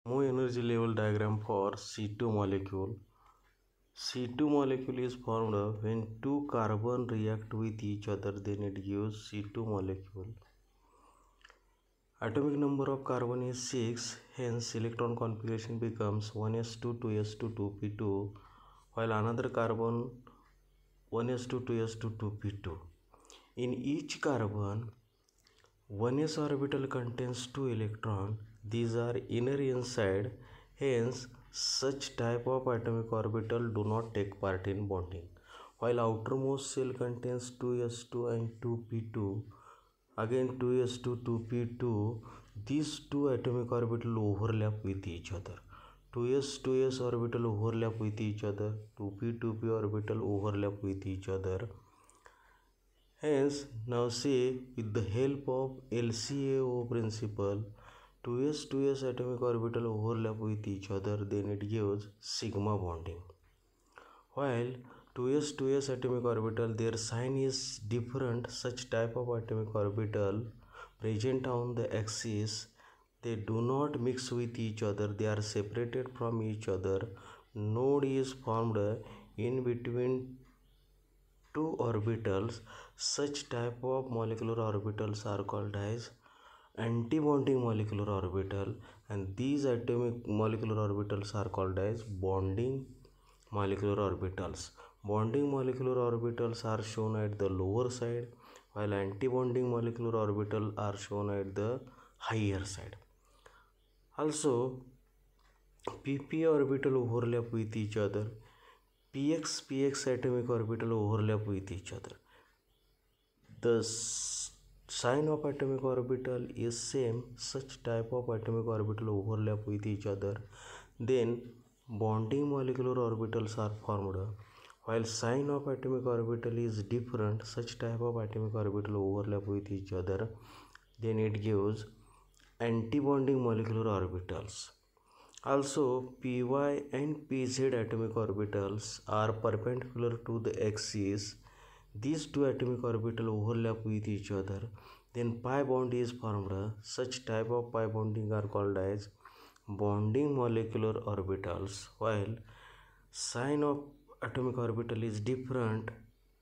MO energy level diagram for C2 molecule. C2 molecule is formed when two carbon react with each other, then it gives C2 molecule. Atomic number of carbon is 6, hence electron configuration becomes 1s2 2s2 2p2, while another carbon 1s2 2s2 2p2. In each carbon, 1s orbital contains 2 electrons. These are inner inside, hence such type of atomic orbital do not take part in bonding. While outermost shell contains 2s2 and 2p2, again 2s2 2p2, these two atomic orbital overlap with each other. 2s orbital overlap with each other, 2p orbital overlap with each other. Hence, now say with the help of LCAO principle, 2s atomic orbital overlap with each other, then it gives sigma bonding. While 2s atomic orbital, their sign is different. Such type of atomic orbital present on the axis, they do not mix with each other, they are separated from each other. Node is formed in between two orbitals. Such type of molecular orbitals are called as antibonding molecular orbital, and these atomic molecular orbitals are called as bonding molecular orbitals. Bonding molecular orbitals are shown at the lower side, while antibonding molecular orbital are shown at the higher side. Also, pp orbital overlap with each other, px atomic orbital overlap with each other. The sign of atomic orbital is same. Such type of atomic orbital overlap with each other, then bonding molecular orbitals are formed. While sign of atomic orbital is different, such type of atomic orbital overlap with each other, then it gives antibonding molecular orbitals. Also, py and pz atomic orbitals are perpendicular to the axis. These two atomic orbital overlap with each other, then pi bond is formed. Such type of pi bonding are called as bonding molecular orbitals. While sign of atomic orbital is different,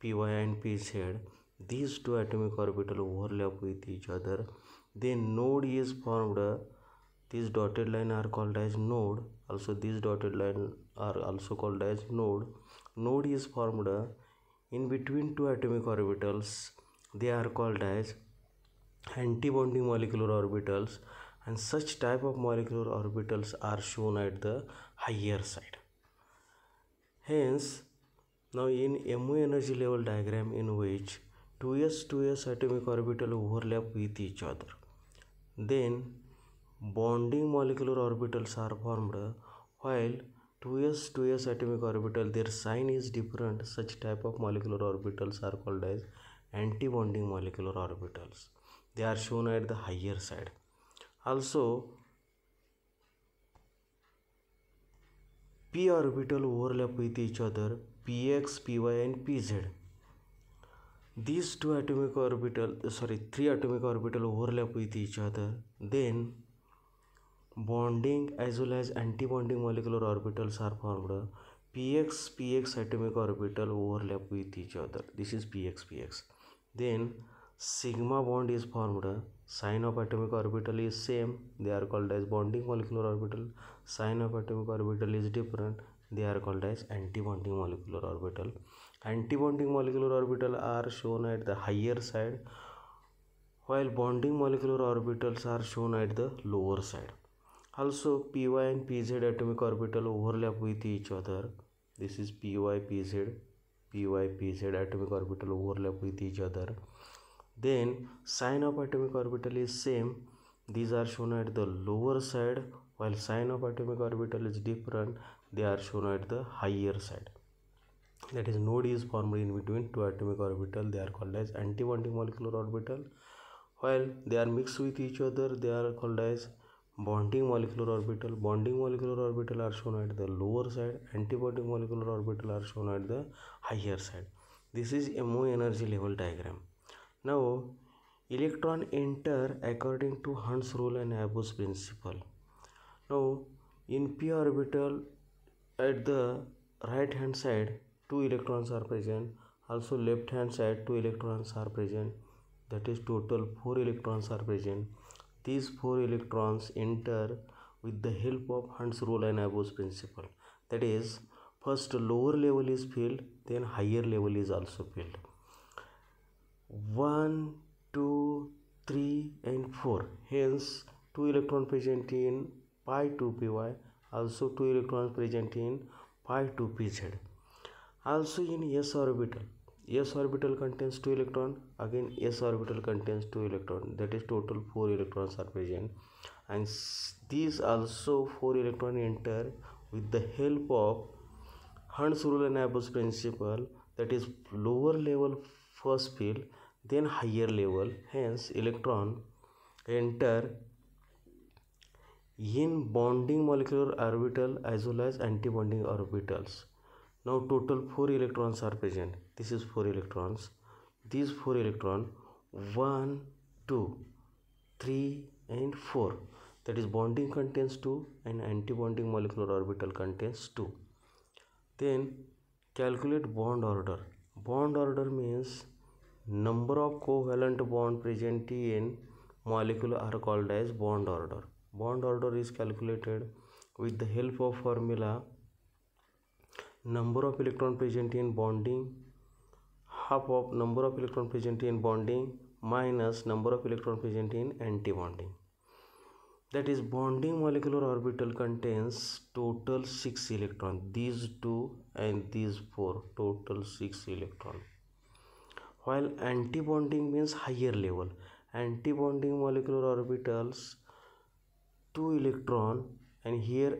py and pz, these two atomic orbital overlap with each other, then node is formed. These dotted line are called as node. Also, these dotted line are also called as node. Node is formed in between two atomic orbitals. They are called as antibonding molecular orbitals, and such type of molecular orbitals are shown at the higher side. Hence, now in MO energy level diagram, in which 2s atomic orbital overlap with each other, then bonding molecular orbitals are formed. While 2s atomic orbital, their sign is different. Such type of molecular orbitals are called as antibonding molecular orbitals. They are shown at the higher side. Also, p orbital overlap with each other, px, py and pz. These three atomic orbital overlap with each other, then bonding as well as antibonding molecular orbitals are formed. px atomic orbital overlap with each other. This is px. Then sigma bond is formed. Sign of atomic orbital is same. They are called as bonding molecular orbital. Sign of atomic orbital is different. They are called as antibonding molecular orbital. Antibonding molecular orbital are shown at the higher side, while bonding molecular orbitals are shown at the lower side. Also, py and pz atomic orbital overlap with each other. This is py pz atomic orbital overlap with each other. Then sign of atomic orbital is same. These are shown at the lower side, while sign of atomic orbital is different. They are shown at the higher side. That is, node is formed in between two atomic orbital. They are called as antibonding molecular orbital. While they are mixed with each other, they are called as bonding molecular orbital. Bonding molecular orbital are shown at the lower side. Antibonding molecular orbital are shown at the higher side. This is MO energy level diagram. Now, electron enter according to Hund's rule and Abbott's principle. Now, In p orbital at the right hand side 2 electrons are present, also left hand side 2 electrons are present, that is total 4 electrons are present. These 4 electrons enter with the help of Hund's rule and Abbo's principle, that is first lower level is filled, then higher level is also filled. 1, 2, 3 and 4, hence 2 electrons present in pi 2 py, also 2 electrons present in pi 2 pz. Also in s orbital contains 2 electrons, again s orbital contains 2 electrons, that is total 4 electrons are present, and these also 4 electrons enter with the help of Hund's rule and Abbo's principle, that is lower level first field, then higher level, hence electron enter in bonding molecular orbital as well as antibonding orbitals. Now total 4 electrons are present. This is 4 electrons. These 4 electrons 1, 2, 3 and 4, that is bonding contains 2 and antibonding molecular orbital contains 2. Then calculate bond order. Bond order means number of covalent bond present in molecule are called as bond order. Bond order is calculated with the help of formula number of electron present in bonding, half of number of electron present in bonding minus number of electron present in antibonding. That is bonding molecular orbital contains total 6 electron, these 2 and these 4, total 6 electron. While antibonding means higher level, antibonding molecular orbitals 2 electron and here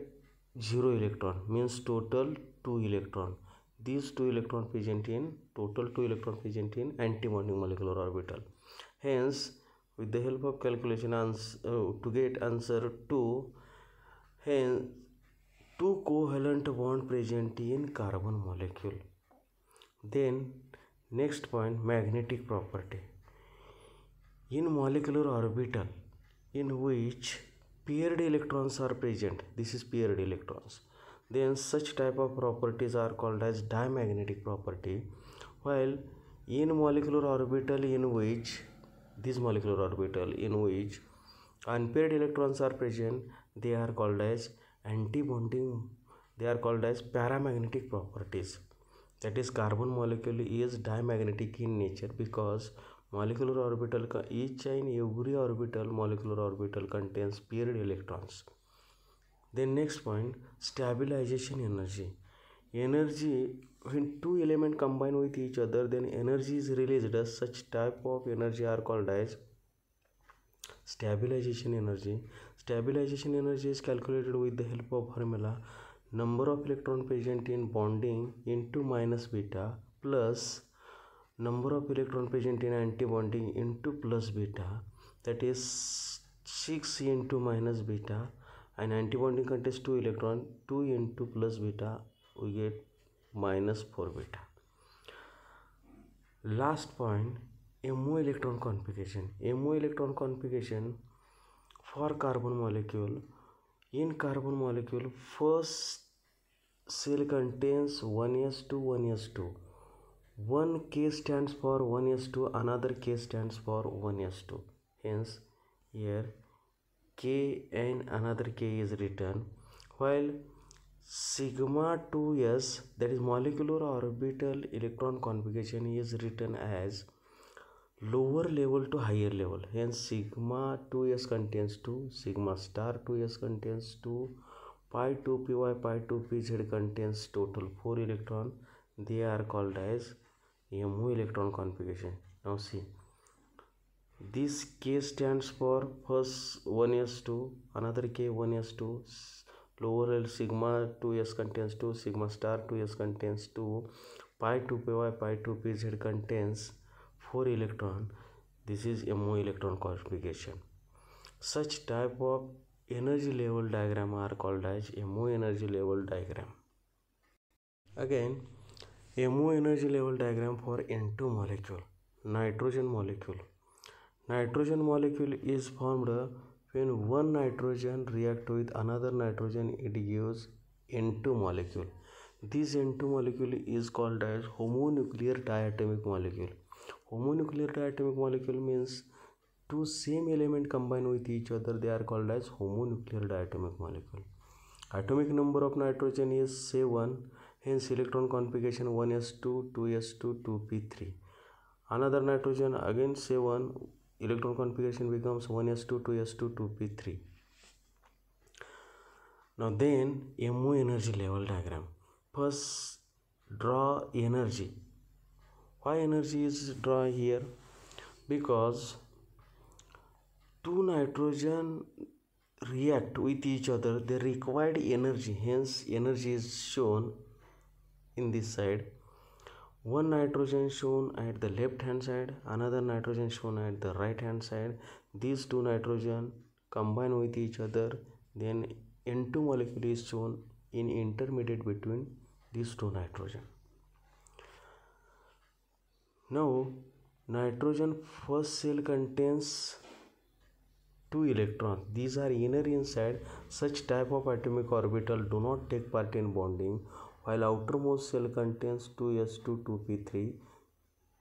0 electron, means total 2 electron. These 2 electron present in total 2 electron present in antibonding molecular orbital. Hence with the help of calculation to get answer 2, hence 2 covalent bond present in carbon molecule. Then next point, magnetic property. In molecular orbital in which paired electrons are present, this is paired electrons, then such type of properties are called as diamagnetic property. While in molecular orbital in which unpaired electrons are present, they are called as antibonding, they are called as paramagnetic properties. That is carbon molecule is diamagnetic in nature because molecular orbital, each and every orbital, molecular orbital contains paired electrons. Then next point, stabilization energy. Energy, when two elements combine with each other, then energy is released. Such type of energy are called as stabilization energy. Stabilization energy is calculated with the help of formula number of electron present in bonding into minus beta plus number of electron present in antibonding into plus beta, that is 6 into minus beta, and antibonding contains 2 electron, 2 into plus beta, we get minus 4 beta. Last point, MO electron configuration. MO electron configuration for carbon molecule. In carbon molecule, first cell contains 1s2, 1s2. One K stands for 1s2, another K stands for 1s2. Hence, here K and another K is written. While sigma 2s, that is molecular orbital electron configuration, is written as lower level to higher level. Hence, sigma 2s contains 2, sigma star 2s contains 2, pi 2 py, pi 2 pz contains total 4 electron. They are called as MO electron configuration. Now see, this K stands for first 1s2, another K 1s2, lower level sigma 2s contains 2, sigma star 2s contains 2, pi 2 py, pi 2 pz contains 4 electron. This is MO electron configuration. Such type of energy level diagram are called as MO energy level diagram. Again, MO energy level diagram for N2 molecule, nitrogen molecule. Nitrogen molecule is formed When one nitrogen react with another nitrogen, it gives N2 molecule. This N2 molecule is called as homonuclear diatomic molecule. Homonuclear diatomic molecule means two same element combine with each other, they are called as homonuclear diatomic molecule. Atomic number of nitrogen is say 1, hence electron configuration 1s2, 2s2, 2p3. Another nitrogen again say 1, electron configuration becomes 1s2, 2s2, 2p3. Now then MO energy level diagram. First draw energy. Why energy is drawn here? Because two nitrogen react with each other, they required energy, hence energy is shown in this side. One nitrogen shown at the left hand side, another nitrogen shown at the right hand side. These two nitrogen combine with each other, then N2 molecule is shown in intermediate between these two nitrogen. Now nitrogen first shell contains 2 electrons. These are inner inside. Such type of atomic orbital do not take part in bonding, while outermost shell contains 2s2, 2p3,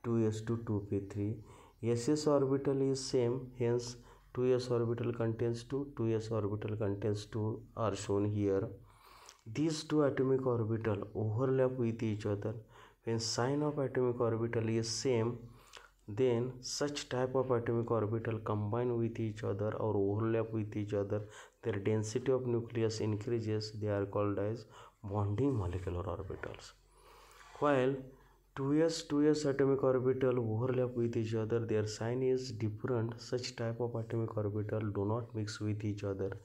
2s2, 2p3. SS orbital is same, hence 2s orbital contains 2, 2s orbital contains 2 are shown here. These two atomic orbital overlap with each other. When sign of atomic orbital is same, then such type of atomic orbital combine with each other or overlap with each other, their density of nucleus increases, they are called as bonding molecular orbitals. While 2s atomic orbital overlap with each other, their sign is different. Such type of atomic orbital do not mix with each other,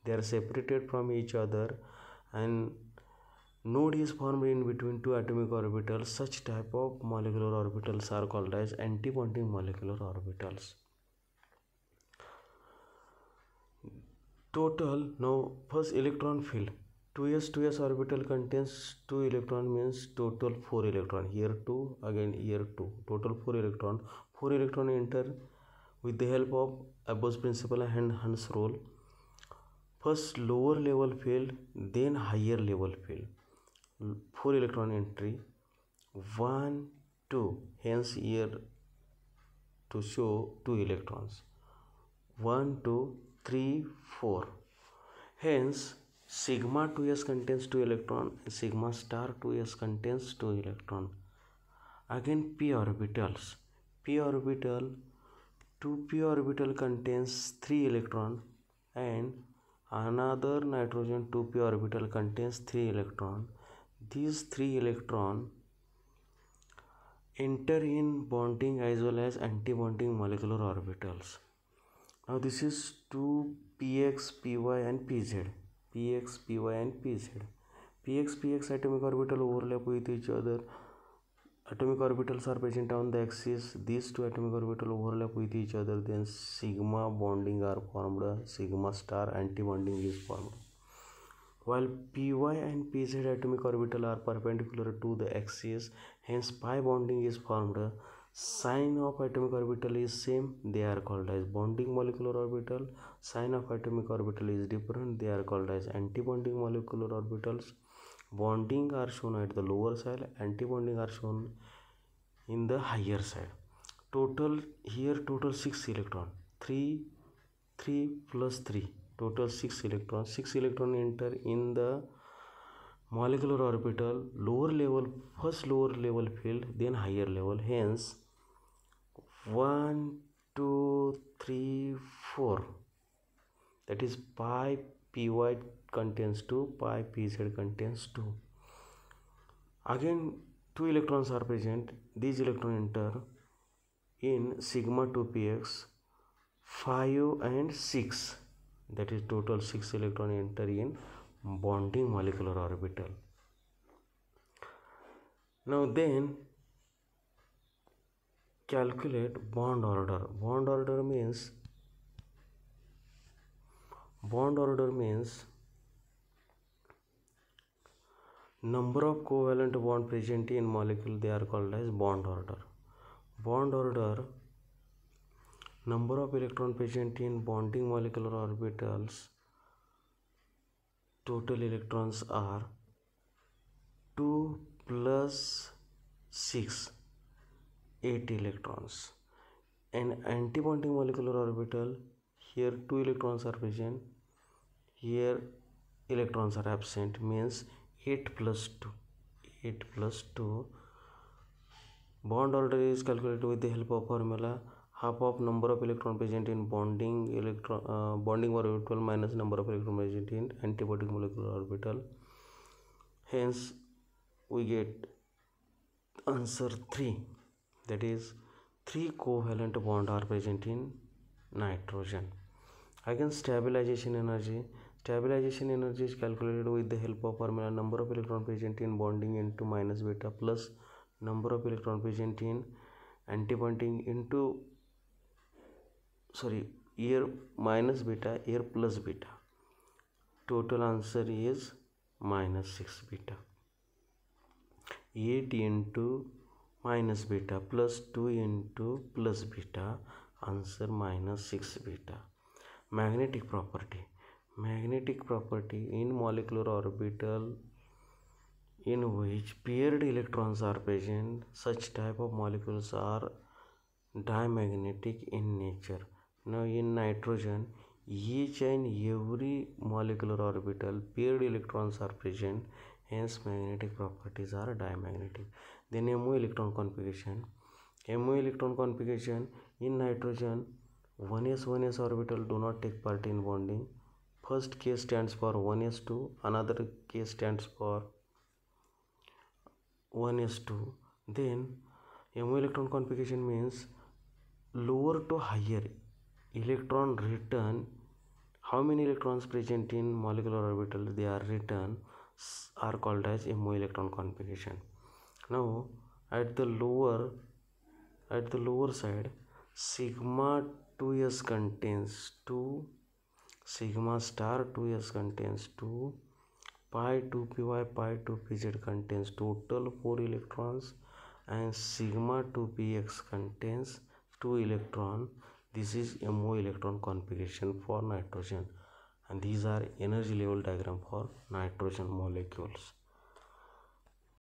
they are separated from each other, and node is formed in between two atomic orbitals. Such type of molecular orbitals are called as antibonding molecular orbitals. Total, now first electron field. 2s orbital contains 2 electron, means total 4 electron. Here 2, again here 2. Total 4 electron. 4 electron enter with the help of Abbott's principle and Hund's rule. First lower level field, then higher level field. 4 electron entry, 1, 2, hence here to show 2 electrons, 1, 2, 3, 4, hence sigma 2s contains 2 electron, sigma star 2s contains 2 electron. Again p orbitals, p orbital, 2p orbital contains 3 electron and another nitrogen 2p orbital contains 3 electron. These 3 electron enter in bonding as well as antibonding molecular orbitals. Now this is 2 px, py and pz. Px, py and pz. Px atomic orbital overlap with each other. Atomic orbitals are present on the axis. These two atomic orbital overlap with each other. Then sigma bonding are formed. Sigma star antibonding is formed. While py and pz atomic orbital are perpendicular to the axis, hence pi bonding is formed. Sign of atomic orbital is same, they are called as bonding molecular orbital. Sign of atomic orbital is different, they are called as antibonding molecular orbitals. Bonding are shown at the lower side, antibonding are shown in the higher side. Total here, total 6 electron, 3 plus 3, total 6 electrons. 6 electron enter in the molecular orbital, lower level, first lower level field, then higher level, hence 1, 2, 3, 4, that is pi py contains 2, pi pz contains 2. Again 2 electrons are present, these electrons enter in sigma 2px, 5 and 6, that is total 6 electron enter in bonding molecular orbital. Now then calculate bond order. Bond order means number of covalent bond present in molecule, they are called as bond order. Bond order Number of electron present in bonding molecular orbitals, total electrons are 2 plus 6, 8 electrons. An antibonding molecular orbital, here 2 electrons are present, here electrons are absent, means 8 plus 2. 8 plus 2. Bond order is calculated with the help of formula half of number of electron present in bonding orbital minus number of electron present in antibonding molecular orbital. Hence we get answer 3, that is 3 covalent bond are present in nitrogen. Again, stabilization energy is calculated with the help of formula number of electron present in bonding into minus beta plus number of electron present in antibonding into air minus beta, air plus beta. Total answer is minus 6 beta. 8 into minus beta plus 2 into plus beta, answer minus 6 beta. Magnetic property in molecular orbital in which paired electrons are present, such type of molecules are diamagnetic in nature. Now in nitrogen, each and every molecular orbital paired electrons are present, hence magnetic properties are diamagnetic. Then MO electron configuration in nitrogen, 1s orbital do not take part in bonding. First case stands for 1s2, another case stands for 1s2. Then MO electron configuration means lower to higher electron return. How many electrons present in molecular orbital they are return are called as MO electron configuration. Now at the lower side, sigma 2s contains 2, sigma star 2s contains 2, pi 2py pi 2pz contains total 4 electrons, and sigma 2px contains 2 electron. This is MO electron configuration for nitrogen, and these are energy level diagram for nitrogen molecules.